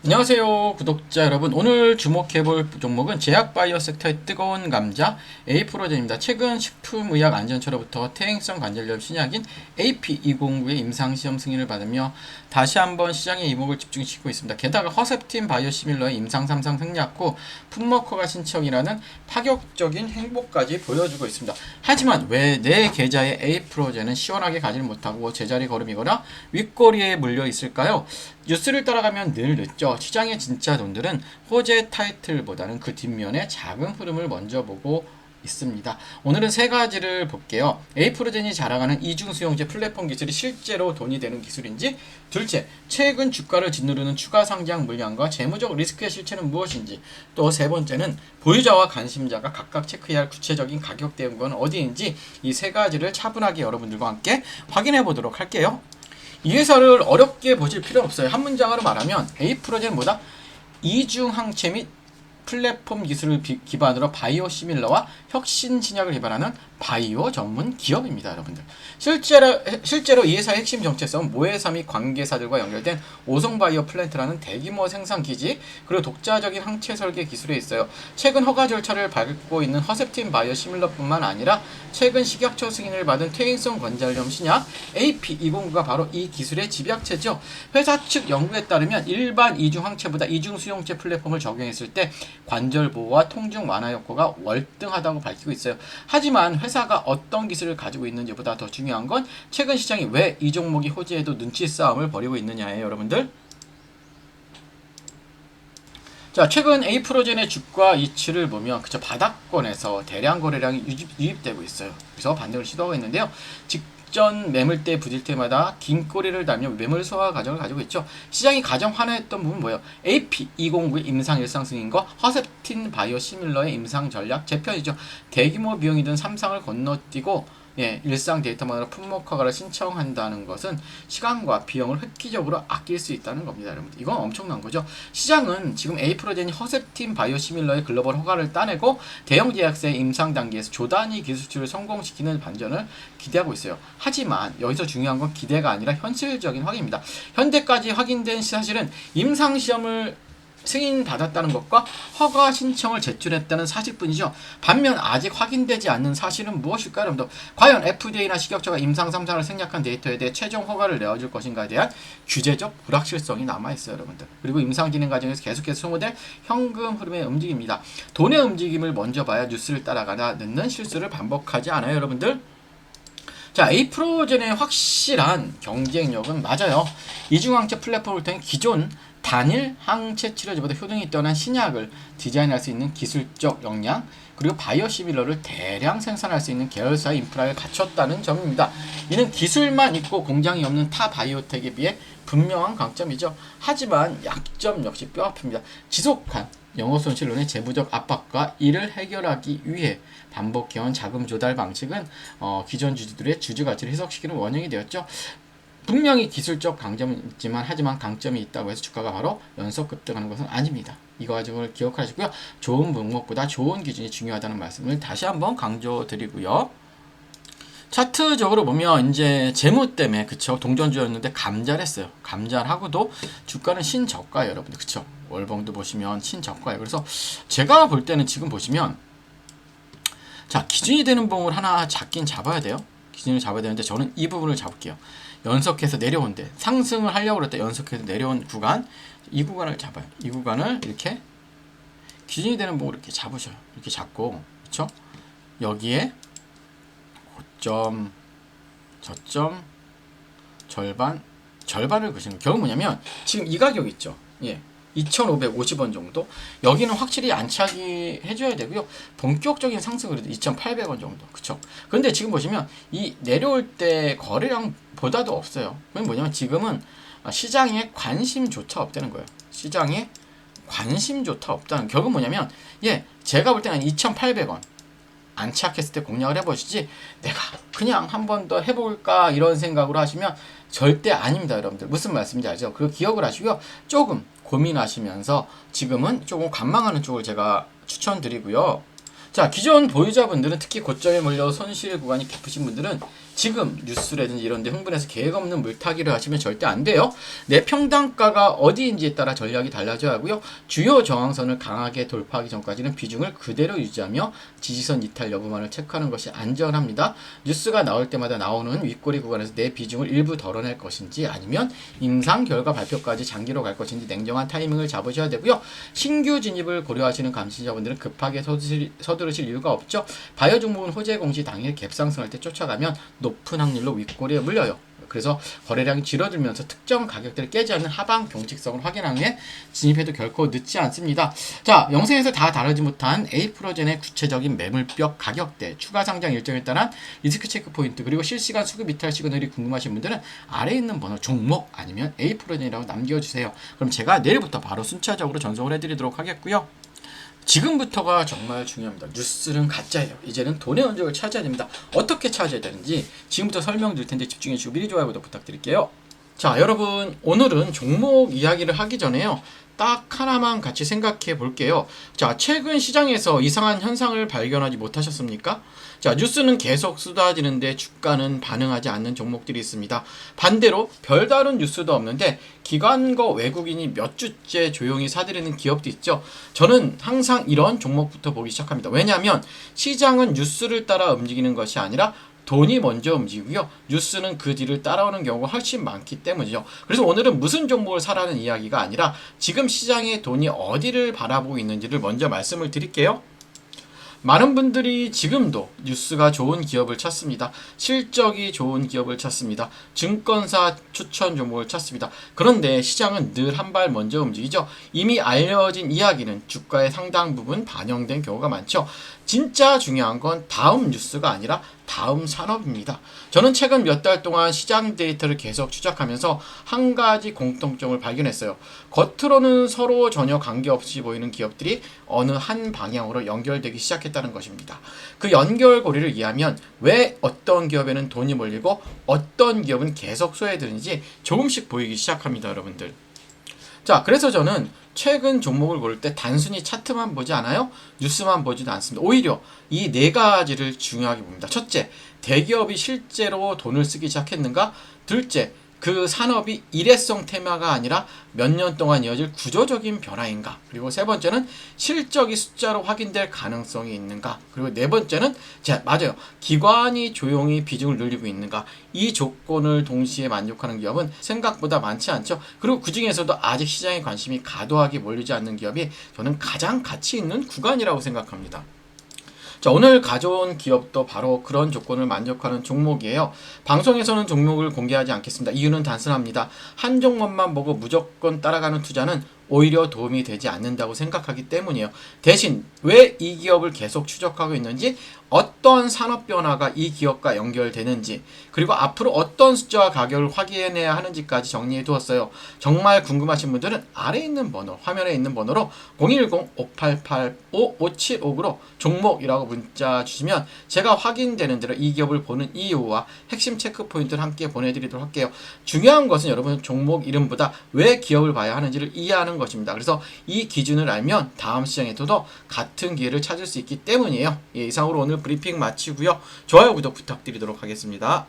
안녕하세요 구독자 여러분, 오늘 주목해볼 종목은 제약바이오 섹터의 뜨거운 감자 에이프로젠입니다. 최근 식품의약안전처로부터 퇴행성 관절염 신약인 AP209의 임상시험 승인을 받으며 다시 한번 시장에 이목을 집중시키고 있습니다. 게다가 허셉틴 바이오시밀러의 임상 3상 생략 후 품목허가 신청이라는 파격적인 행보까지 보여주고 있습니다. 하지만 왜 내 계좌의 에이프로젠은 시원하게 가지를 못하고 제자리 걸음이거나 윗꼬리에 물려 있을까요? 뉴스를 따라가면 늘 늦죠. 시장의 진짜 돈들은 호재 타이틀보다는 그 뒷면에 작은 흐름을 먼저 보고 있습니다. 오늘은 세 가지를 볼게요. 에이프로젠이 자랑하는 이중수용제 플랫폼 기술이 실제로 돈이 되는 기술인지, 둘째, 최근 주가를 짓누르는 추가 상장 물량과 재무적 리스크의 실체는 무엇인지, 또 세 번째는 보유자와 관심자가 각각 체크해야 할 구체적인 가격 대응은 어디인지, 이 세 가지를 차분하게 여러분들과 함께 확인해 보도록 할게요. 이 회사를 어렵게 보실 필요 없어요. 한 문장으로 말하면 에이프로젠보다 이중항체 및 플랫폼 기술을 기반으로 바이오 시밀러와 혁신 진약을 개발하는 바이오 전문 기업입니다, 여러분들. 실제로 이 회사의 핵심 정체성은 모회사 및 관계사들과 연결된 오송바이오 플랜트라는 대규모 생산 기지, 그리고 독자적인 항체 설계 기술에 있어요. 최근 허가 절차를 밟고 있는 허셉틴 바이오 시밀러뿐만 아니라 최근 식약처 승인을 받은 퇴행성 관절염 신약 AP209가 바로 이 기술의 집약체죠. 회사 측 연구에 따르면 일반 이중항체보다 이중수용체 플랫폼을 적용했을 때 관절 보호와 통증 완화 효과가 월등하다고 밝히고 있어요. 하지만 회사가 어떤 기술을 가지고 있는지보다 더 중요한 건 최근 시장이 왜 이 종목이 호재에도 눈치 싸움을 벌이고 있느냐예요, 여러분들. 자, 최근 에이프로젠의 주가 이치를 보면 바닥권에서 대량 거래량이 유입되고 있어요. 그래서 반등을 시도하고 있는데요. 직전 매물대 부딪힐 때마다 긴 꼬리를 달며 매물 소화 과정을 가지고 있죠. 시장이 가장 환호했던 부분은 뭐예요? AP209의 임상 일상 승인과 허셉틴 바이오 시밀러의 임상 전략 재편이죠. 대규모 비용이 든 3상을 건너뛰고 일상 데이터만으로 품목 허가를 신청한다는 것은 시간과 비용을 획기적으로 아낄 수 있다는 겁니다, 여러분들. 이건 엄청난 거죠. 시장은 지금 에이프로젠이 허셉틴 바이오시밀러의 글로벌 허가를 따내고 대형 제약사의 임상 단계에서 조단위 기술치를 성공시키는 반전을 기대하고 있어요. 하지만 여기서 중요한 건 기대가 아니라 현실적인 확인입니다. 현재까지 확인된 사실은 임상 시험을 승인받았다는 것과 허가 신청을 제출했다는 사실뿐이죠. 반면 아직 확인되지 않는 사실은 무엇일까요, 여러분들? 과연 FDA나 식약처가 임상 3상을 생략한 데이터에 대해 최종 허가를 내어줄 것인가에 대한 규제적 불확실성이 남아있어요, 여러분들. 그리고 임상 진행 과정에서 계속해서 소모될 현금 흐름의 움직임입니다. 돈의 움직임을 먼저 봐야 뉴스를 따라가다 늦는 실수를 반복하지 않아요, 여러분들. 자, 에이프로젠의 확실한 경쟁력은 맞아요. 이중항체 플랫폼을 통해 기존 단일 항체 치료제보다 효능이 뛰어난 신약을 디자인할 수 있는 기술적 역량, 그리고 바이오시밀러를 대량 생산할 수 있는 계열사 인프라를 갖췄다는 점입니다. 이는 기술만 있고 공장이 없는 타 바이오텍에 비해 분명한 강점이죠. 하지만 약점 역시 뼈아픕니다. 지속한 영업 손실론의 재무적 압박과 이를 해결하기 위해 반복해온 자금 조달 방식은 기존 주주들의 주주 가치를 희석시키는 원인이 되었죠. 분명히 기술적 강점은 있지만 하지만 강점이 있다고 해서 주가가 바로 연속 급등하는 것은 아닙니다. 이거 가지고 기억하시고요. 좋은 종목보다 좋은 기준이 중요하다는 말씀을 다시 한번 강조드리고요. 차트적으로 보면 이제 재무 때문에 동전주였는데 감잘했어요. 감잘하고도 주가는 신저가예요, 여러분들. 월봉도 보시면 신저가예요. 그래서 제가 볼 때는 지금 보시면 자, 기준이 되는 봉을 하나 잡긴 잡아야 돼요. 기준을 잡아야 되는데 저는 이 부분을 잡을게요. 연속해서 내려온데 상승을 하려고 그럴 때 연속해서 내려온 구간, 이 구간을 잡아요. 이 구간을 이렇게 기준이 되는 봉을 이렇게 잡으셔요. 이렇게 잡고, 그렇죠? 여기에 고점, 저점, 절반을 그시는 거예요. 결국 뭐냐면 지금 이 가격 있죠. 2,550원 정도. 여기는 확실히 안착이 해줘야 되고요. 본격적인 상승은 그래도 2,800원 정도. 그쵸? 근데 지금 보시면 이 내려올 때 거래량보다도 없어요. 그건 뭐냐면 지금은 시장에 관심조차 없다는 거예요. 시장에 관심조차 없다는. 결국 뭐냐면 제가 볼 때는 2,800원 안착했을 때 공략을 해보시지, 내가 그냥 한 번 더 해볼까 이런 생각으로 하시면 절대 아닙니다, 여러분들. 무슨 말씀인지 알죠? 그거 기억을 하시고요. 조금 고민하시면서 지금은 조금 관망하는 쪽을 제가 추천드리고요. 자, 기존 보유자분들은 특히 고점에 몰려 손실 구간이 깊으신 분들은 지금 뉴스라든지 이런 데 흥분해서 계획 없는 물타기를 하시면 절대 안 돼요. 내 평단가가 어디인지에 따라 전략이 달라져야 하고요. 주요 저항선을 강하게 돌파하기 전까지는 비중을 그대로 유지하며 지지선 이탈 여부만을 체크하는 것이 안전합니다. 뉴스가 나올 때마다 나오는 윗꼬리 구간에서 내 비중을 일부 덜어낼 것인지 아니면 임상 결과 발표까지 장기로 갈 것인지 냉정한 타이밍을 잡으셔야 되고요. 신규 진입을 고려하시는 감시자분들은 급하게 서두르실 이유가 없죠. 바이오 종목은 호재 공시 당일 갭상승할 때 쫓아가면 높은 확률로 윗꼬리에 물려요. 그래서 거래량이 줄어들면서 특정 가격대를 깨지 않는 하방 경직성을 확인한 후에 진입해도 결코 늦지 않습니다. 자, 영상에서 다 다루지 못한 A프로젠의 구체적인 매물벽 가격대, 추가 상장 일정에 따른 리스크 체크 포인트, 그리고 실시간 수급 이탈 시그널이 궁금하신 분들은 아래에 있는 번호 종목 아니면 A프로젠이라고 남겨주세요. 그럼 제가 내일부터 바로 순차적으로 전송을 해드리도록 하겠고요. 지금부터가 정말 중요합니다. 뉴스는 가짜예요. 이제는 돈의 흔적을 찾아야 됩니다. 어떻게 찾아야 되는지 지금부터 설명드릴 텐데 집중해 주시고 미리 좋아요, 구독 부탁드릴게요. 자, 여러분, 오늘은 종목 이야기를 하기 전에요. 딱 하나만 같이 생각해 볼게요. 자, 최근 시장에서 이상한 현상을 발견하지 못하셨습니까? 자, 뉴스는 계속 쏟아지는데 주가는 반응하지 않는 종목들이 있습니다. 반대로 별다른 뉴스도 없는데 기관과 외국인이 몇 주째 조용히 사들이는 기업도 있죠. 저는 항상 이런 종목부터 보기 시작합니다. 왜냐하면 시장은 뉴스를 따라 움직이는 것이 아니라 돈이 먼저 움직이고요. 뉴스는 그 뒤를 따라오는 경우가 훨씬 많기 때문이죠. 그래서 오늘은 무슨 종목을 사라는 이야기가 아니라 지금 시장의 돈이 어디를 바라보고 있는지를 먼저 말씀을 드릴게요. 많은 분들이 지금도 뉴스가 좋은 기업을 찾습니다. 실적이 좋은 기업을 찾습니다. 증권사 추천 종목을 찾습니다. 그런데 시장은 늘 한 발 먼저 움직이죠. 이미 알려진 이야기는 주가의 상당 부분 반영된 경우가 많죠. 진짜 중요한 건 다음 뉴스가 아니라 다음 산업입니다. 저는 최근 몇 달 동안 시장 데이터를 계속 추적하면서 한 가지 공통점을 발견했어요. 겉으로는 서로 전혀 관계없이 보이는 기업들이 어느 한 방향으로 연결되기 시작했다는 것입니다. 그 연결고리를 이해하면 왜 어떤 기업에는 돈이 몰리고 어떤 기업은 계속 소외되는지 조금씩 보이기 시작합니다, 여러분들. 자, 그래서 저는 최근 종목을 고를 때 단순히 차트만 보지 않아요. 뉴스만 보지도 않습니다. 오히려 이 네 가지를 중요하게 봅니다. 첫째, 대기업이 실제로 돈을 쓰기 시작했는가? 둘째, 그 산업이 일회성 테마가 아니라 몇 년 동안 이어질 구조적인 변화인가? 그리고 세 번째는 실적이 숫자로 확인될 가능성이 있는가? 그리고 네 번째는 맞아요. 기관이 조용히 비중을 늘리고 있는가? 이 조건을 동시에 만족하는 기업은 생각보다 많지 않죠. 그리고 그 중에서도 아직 시장에 관심이 과도하게 몰리지 않는 기업이 저는 가장 가치 있는 구간이라고 생각합니다. 자, 오늘 가져온 기업도 바로 그런 조건을 만족하는 종목이에요. 방송에서는 종목을 공개하지 않겠습니다. 이유는 단순합니다. 한 종목만 보고 무조건 따라가는 투자는 오히려 도움이 되지 않는다고 생각하기 때문이에요. 대신 왜 이 기업을 계속 추적하고 있는지, 어떤 산업 변화가 이 기업과 연결되는지, 그리고 앞으로 어떤 숫자와 가격을 확인해야 하는지까지 정리해 두었어요. 정말 궁금하신 분들은 아래에 있는 번호, 화면에 있는 번호로 010-5885-5759로 종목이라고 문자 주시면 제가 확인되는 대로 이 기업을 보는 이유와 핵심 체크 포인트를 함께 보내드리도록 할게요. 중요한 것은 여러분 종목 이름보다 왜 기업을 봐야 하는지를 이해하는 것입니다. 그래서 이 기준을 알면 다음 시장에서도 같은 기회를 찾을 수 있기 때문이에요. 예, 이상으로 오늘 브리핑 마치고요. 좋아요, 구독 부탁드리도록 하겠습니다.